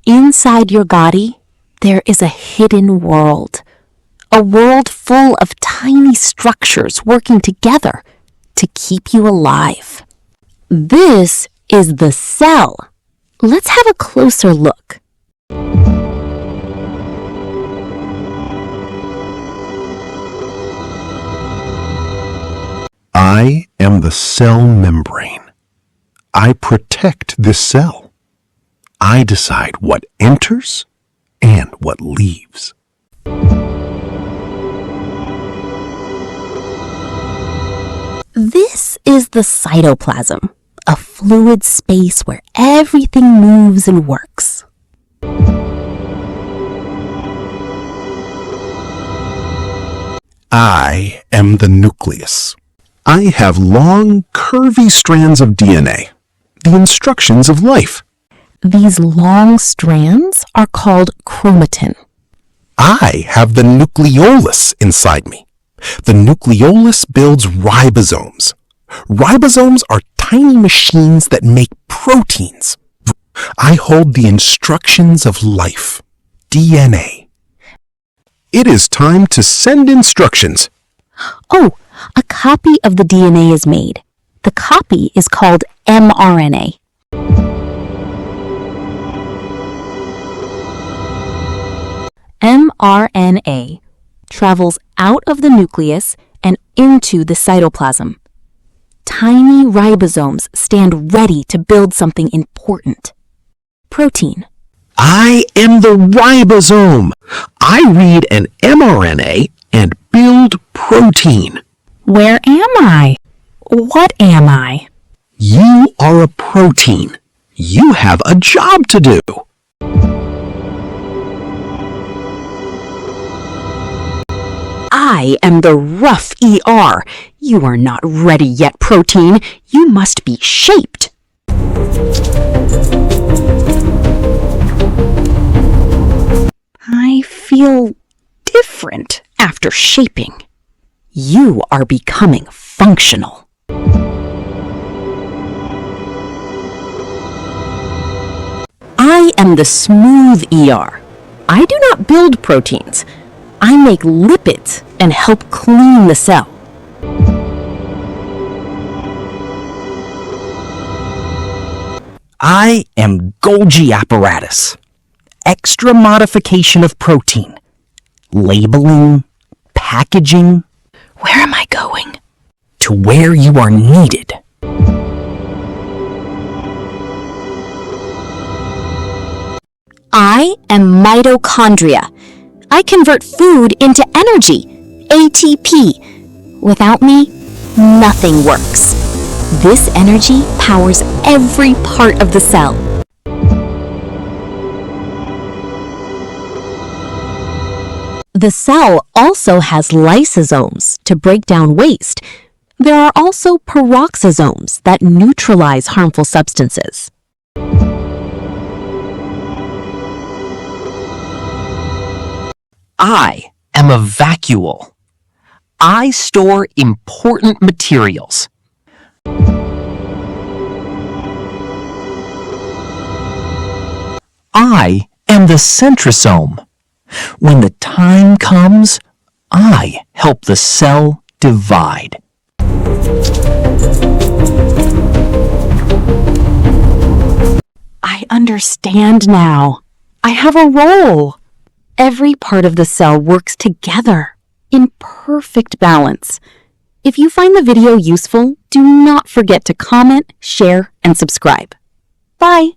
Inside your body, there is a hidden world. A world full of tiny structures working together to keep you alive. This is the cell. Let's have a closer look. I am the cell membrane. I protect this cell. I decide what enters and what leaves. This is the cytoplasm, a fluid space where everything moves and works. I am the nucleus. I have long, curvy strands of DNA, the instructions of life. These long strands are called chromatin. I have the nucleolus inside me. The nucleolus builds ribosomes. Ribosomes are tiny machines that make proteins. I hold the instructions of life, DNA. It is time to send instructions. Oh, a copy of the DNA is made. The copy is called mRNA. mRNA travels out of the nucleus and into the cytoplasm. Tiny ribosomes stand ready to build something important. Protein. I am the ribosome. I read an mRNA and build protein. Where am I? What am I? You are a protein. You have a job to do. I am the rough ER. You are not ready yet, protein. You must be shaped. I feel different after shaping. You are becoming functional. I am the smooth ER. I do not build proteins. I make lipids and help clean the cell. I am Golgi apparatus. Extra modification of protein. Labeling, packaging. Where am I going? To where you are needed. I am mitochondria. I convert food into energy, ATP. Without me, nothing works. This energy powers every part of the cell. The cell also has lysosomes to break down waste. There are also peroxisomes that neutralize harmful substances. I am a vacuole. I store important materials. I am the centrosome. When the time comes, I help the cell divide. I understand now. I have a role. Every part of the cell works together in perfect balance. If you find the video useful, do not forget to comment, share, and subscribe. Bye!